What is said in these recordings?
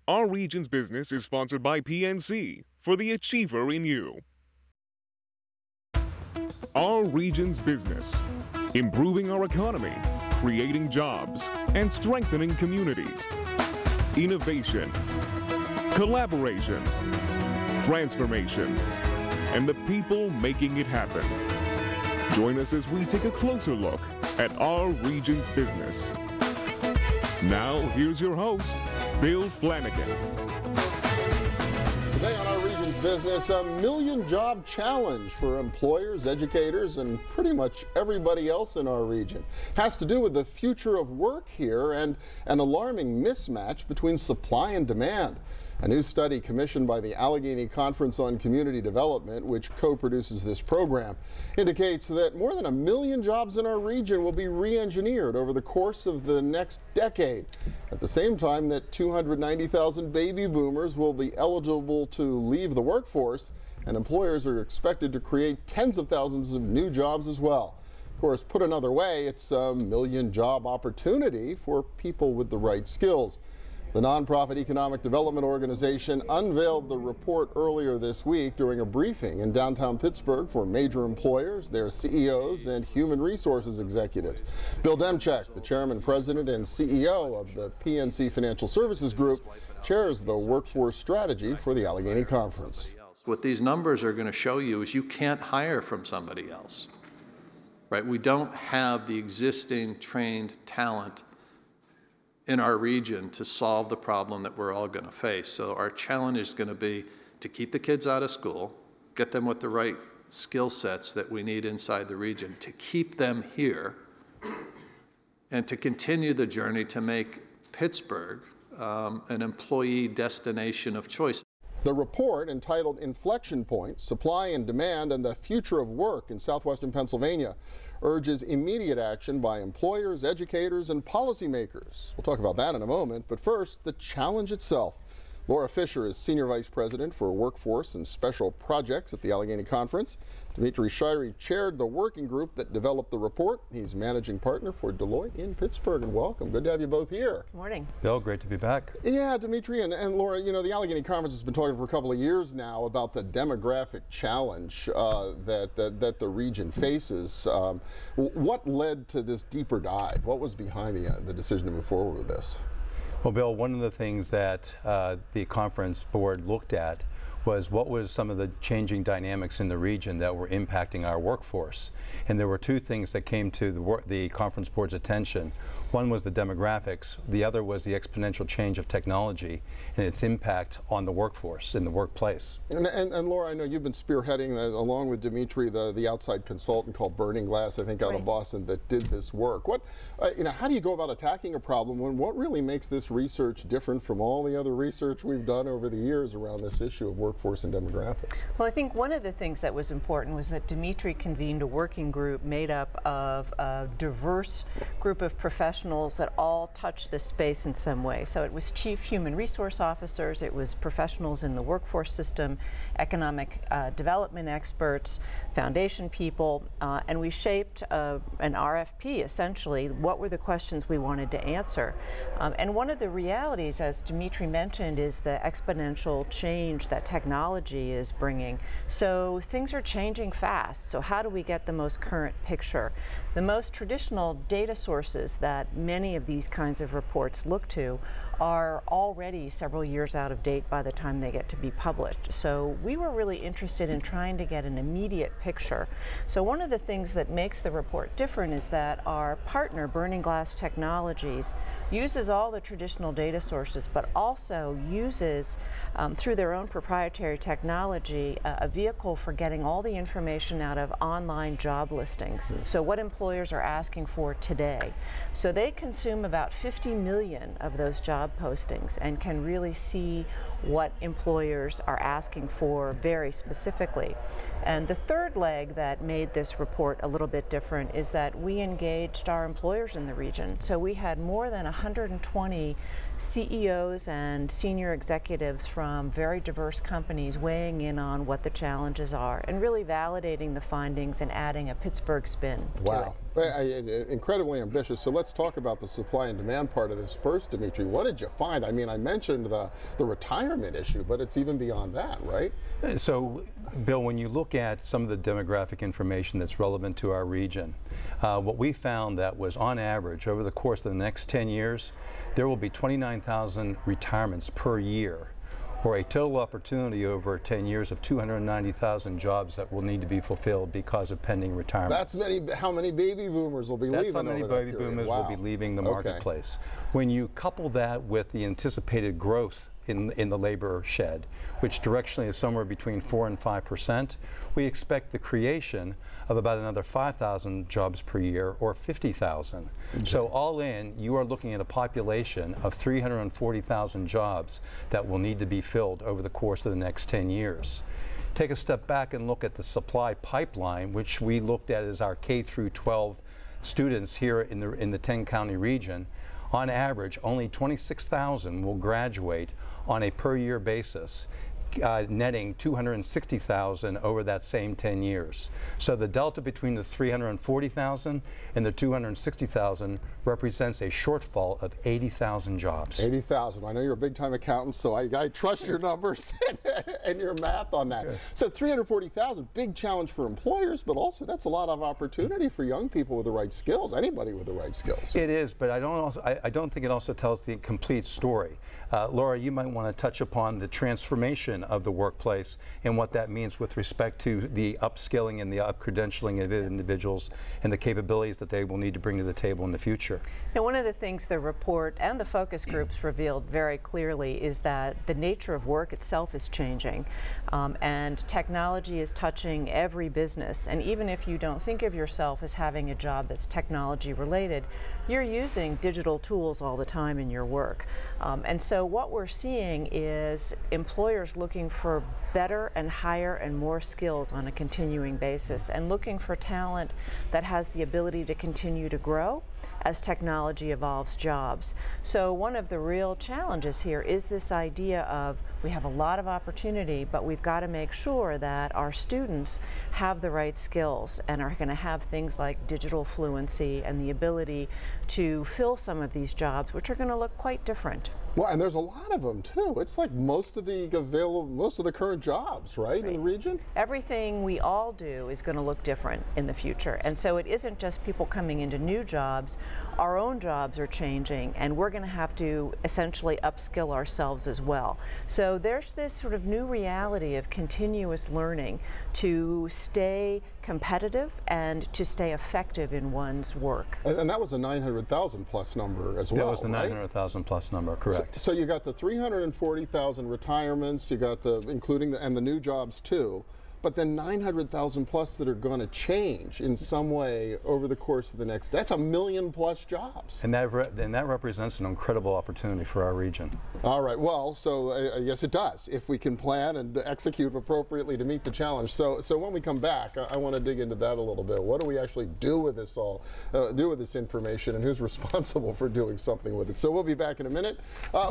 Our region's business is sponsored by PNC for the achiever in you. Our region's business, improving our economy, creating jobs, and strengthening communities. Innovation, collaboration, transformation, and the people making it happen. Join us as we take a closer look at our region's business. Now, here's your host, Bill Flanagan. Today on our region's business, a million job challenge for employers, educators, and pretty much everybody else in our region. Has to do with the future of work here and an alarming mismatch between supply and demand. A new study commissioned by the Allegheny Conference on Community Development, which co-produces this program, indicates that more than 1 million jobs in our region will be re-engineered over the course of the next decade. At the same time that 290,000 baby boomers will be eligible to leave the workforce, and employers are expected to create tens of thousands of new jobs as well. Of course, put another way, it's a million job opportunity for people with the right skills. The nonprofit economic development organization unveiled the report earlier this week during a briefing in downtown Pittsburgh for major employers, their CEOs, and human resources executives. Bill Demchak, the chairman, president, and CEO of the PNC Financial Services Group, chairs the workforce strategy for the Allegheny Conference. What these numbers are going to show you is you can't hire from somebody else, right? We don't have the existing trained talent in our region to solve the problem that we're all going to face. So our challenge is going to be to keep the kids out of school, get them with the right skill sets that we need inside the region, to keep them here, and to continue the journey to make Pittsburgh an employee destination of choice. The report, entitled Inflection Points, Supply and Demand and the Future of Work in Southwestern Pennsylvania, urges immediate action by employers, educators, and policymakers. We'll talk about that in a moment, but first, the challenge itself. Laura Fisher is Senior Vice President for Workforce and Special Projects at the Allegheny Conference. Dimitri Shirey chaired the working group that developed the report. He's managing partner for Deloitte in Pittsburgh, and welcome. Good to have you both here. Good morning. Bill, great to be back. Yeah, Dimitri and Laura, you know, the Allegheny Conference has been talking for a couple of years now about the demographic challenge that the region faces. What led to this deeper dive? What was behind the decision to move forward with this? Well, Bill, one of the things that the conference board looked at was what was some of the changing dynamics in the region that were impacting our workforce. And there were two things that came to the conference board's attention. One was the demographics, the other was the exponential change of technology and its impact on the workforce in the workplace. And Laura, I know you've been spearheading, along with Dimitri, the outside consultant called Burning Glass, I think out of Boston, that did this work. What, how do you go about attacking a problem when what really makes this research different from all the other research we've done over the years around this issue of workforce and demographics? Well, I think one of the things that was important was that Dimitri convened a working group made up of a diverse group of professionals that all touch this space in some way. So it was chief human resource officers, it was professionals in the workforce system, economic development experts, foundation people, and we shaped an RFP, essentially. What were the questions we wanted to answer? And one of the realities, as Dimitri mentioned, is the exponential change that technology is bringing. So things are changing fast. So how do we get the most current picture? The most traditional data sources that many of these kinds of reports look to are already several years out of date by the time they get to be published. So we were really interested in trying to get an immediate picture. So one of the things that makes the report different is that our partner, Burning Glass Technologies, uses all the traditional data sources, but also uses, through their own proprietary technology, a vehicle for getting all the information out of online job listings. So what employers are asking for today. So they consume about 50 million of those job postings and can really see what employers are asking for very specifically. And the third leg that made this report a little bit different is that we engaged our employers in the region. So we had more than 120 CEOs and senior executives from very diverse companies weighing in on what the challenges are and really validating the findings and adding a Pittsburgh spin to Wow. it. Incredibly ambitious. So let's talk about the supply and demand part of this first, Dimitri. What did you find? I mean, I mentioned the retirement issue, but it's even beyond that, right? So, Bill, when you look at some of the demographic information that's relevant to our region, what we found that was on average over the course of the next 10 years, there will be 29,000 retirements per year, or a total opportunity over 10 years of 290,000 jobs that will need to be fulfilled because of pending retirements. That's how many baby boomers will be leaving over that period. That's how many baby boomers will be leaving the marketplace. When you couple that with the anticipated growth in the labor shed, which directionally is somewhere between 4 and 5%, we expect the creation of about another 5,000 jobs per year, or 50,000. So all in, you are looking at a population of 340,000 jobs that will need to be filled over the course of the next 10 years. Take a step back and look at the supply pipeline, which we looked at as our K through 12 students here in the 10-county region. On average, only 26,000 will graduate on a per year basis, netting 260,000 over that same 10 years. So the delta between the 340,000 and the 260,000 represents a shortfall of 80,000 jobs. 80,000. I know you're a big-time accountant, so I trust your numbers and your math on that. Sure. So 340,000, big challenge for employers, but also that's a lot of opportunity for young people with the right skills, anybody with the right skills. It is, but I don't think it also tells the complete story. Laura, you might want to touch upon the transformation of the workplace and what that means with respect to the upskilling and the up-credentialing of individuals and the capabilities that they will need to bring to the table in the future. Now, one of the things the report and the focus groups revealed very clearly is that the nature of work itself is changing, and technology is touching every business. And even if you don't think of yourself as having a job that's technology related, you're using digital tools all the time in your work. And so what we're seeing is employers looking for better and higher and more skills on a continuing basis, and looking for talent that has the ability to continue to grow as technology evolves jobs. So one of the real challenges here is this idea of we have a lot of opportunity, but we've got to make sure that our students have the right skills and are going to have things like digital fluency and the ability to fill some of these jobs, which are going to look quite different. Well, and there's a lot of them too. It's like most of the current jobs, right, in the region? Everything we all do is going to look different in the future. And so it isn't just people coming into new jobs. Our own jobs are changing, and we're going to have to essentially upskill ourselves as well. So there's this sort of new reality of continuous learning to stay competitive and to stay effective in one's work. And that was a 900,000 plus number as well. That was the 900,000 plus number, correct. So you got the 340,000 retirements, you got including the new jobs too, but then 900,000 plus that are going to change in some way over the course of the next. That's 1 million plus jobs. And that represents an incredible opportunity for our region. All right. Well, so yes, it does, if we can plan and execute appropriately to meet the challenge. So when we come back, I want to dig into that a little bit. What do we actually do with this do with this information, and who's responsible for doing something with it? So we'll be back in a minute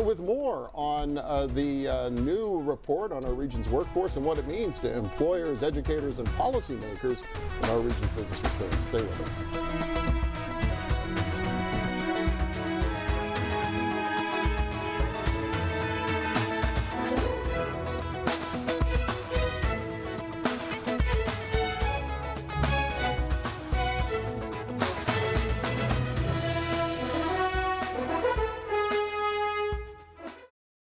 with more on the new report on our region's workforce and what it means to employers, educators, and policymakers in our region's business return. Stay with us.